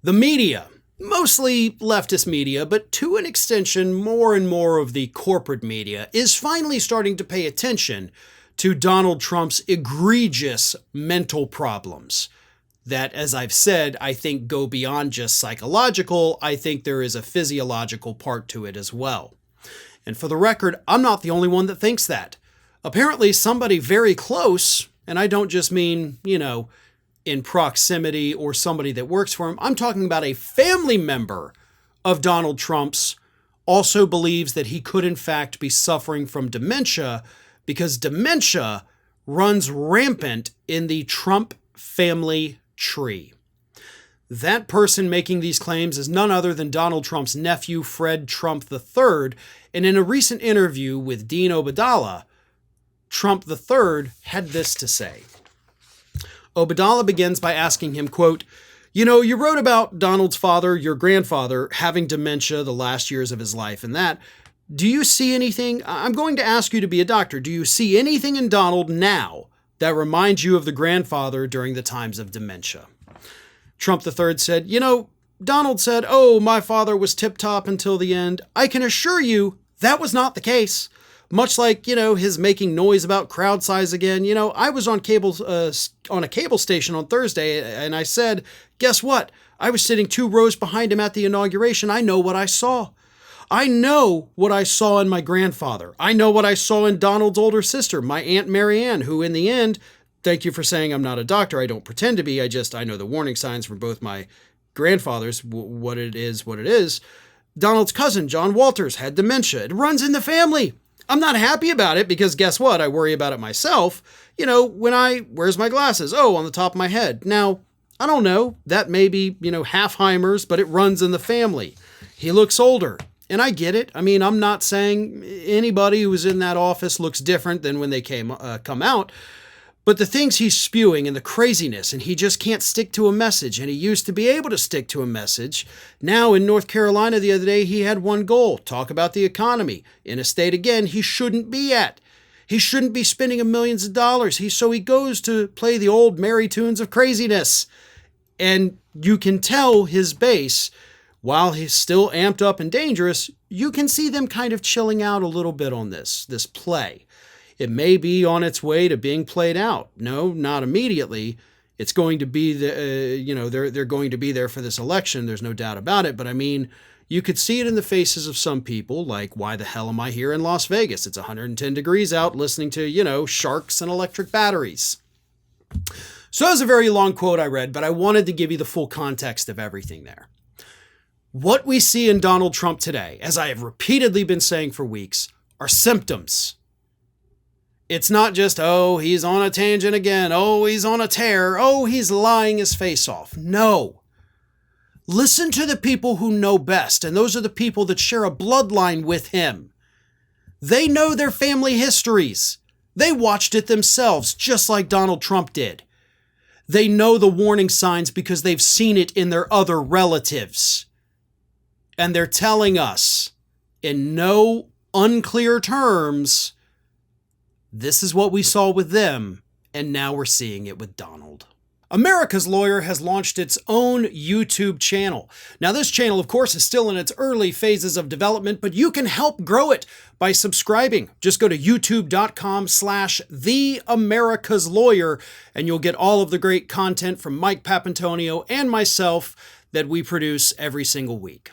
The media, mostly leftist media, but to an extension, more and more of the corporate media, is finally starting to pay attention to Donald Trump's egregious mental problems. That, as I've said, I think go beyond just psychological. I think there is a physiological part to it as well. And for the record, I'm not the only one that thinks that. Apparently, somebody very close, and I don't just mean, in proximity or somebody that works for him, I'm talking about a family member of Donald Trump's, also believes that he could in fact be suffering from dementia because dementia runs rampant in the Trump family tree. That person making these claims is none other than Donald Trump's nephew, Fred Trump III, and in a recent interview with Dean Obeidallah, Trump III had this to say. Obeidallah begins by asking him, quote, you wrote about Donald's father, your grandfather, having dementia the last years of his life and that. Do you see anything? I'm going to ask you to be a doctor. Do you see anything in Donald now that reminds you of the grandfather during the times of dementia? Trump III said, Donald said, my father was tip-top until the end. I can assure you that was not the case. Much like, his making noise about crowd size again. I was on a cable station on Thursday and I said, guess what? I was sitting 2 rows behind him at the inauguration. I know what I saw. I know what I saw in my grandfather. I know what I saw in Donald's older sister, my Aunt Marianne, who in the end, thank you for saying I'm not a doctor. I don't pretend to be. I know the warning signs from both my grandfathers, what it is. Donald's cousin, John Walters, had dementia. It runs in the family. I'm not happy about it because guess what? I worry about it myself. Where's my glasses? On the top of my head. Now, I don't know. That may be, Halfheimer's, but it runs in the family. He looks older. And I get it. I mean, I'm not saying anybody who was in that office looks different than when they come out. But the things he's spewing and the craziness, and he just can't stick to a message. And he used to be able to stick to a message. Now in North Carolina the other day, he had one goal, talk about the economy in a state, again, he shouldn't be at. He shouldn't be spending millions of dollars. So he goes to play the old merry tunes of craziness. And you can tell his base, while he's still amped up and dangerous, you can see them kind of chilling out a little bit on this play. It may be on its way to being played out. No, not immediately. It's going to be they're going to be there for this election. There's no doubt about it. But I mean, you could see it in the faces of some people, like, why the hell am I here in Las Vegas? It's 110 degrees out listening to, sharks and electric batteries. So that was a very long quote I read, but I wanted to give you the full context of everything there. What we see in Donald Trump today, as I have repeatedly been saying for weeks, are symptoms. It's not just, he's on a tangent again. He's on a tear. He's lying his face off. No. Listen to the people who know best, and those are the people that share a bloodline with him. They know their family histories. They watched it themselves, just like Donald Trump did. They know the warning signs because they've seen it in their other relatives. And they're telling us, in no unclear terms, this is what we saw with them, and now we're seeing it with Donald. America's Lawyer has launched its own YouTube channel. Now, this channel, of course, is still in its early phases of development, but you can help grow it by subscribing. Just go to youtube.com/TheAmericasLawyer, and you'll get all of the great content from Mike Papantonio and myself that we produce every single week.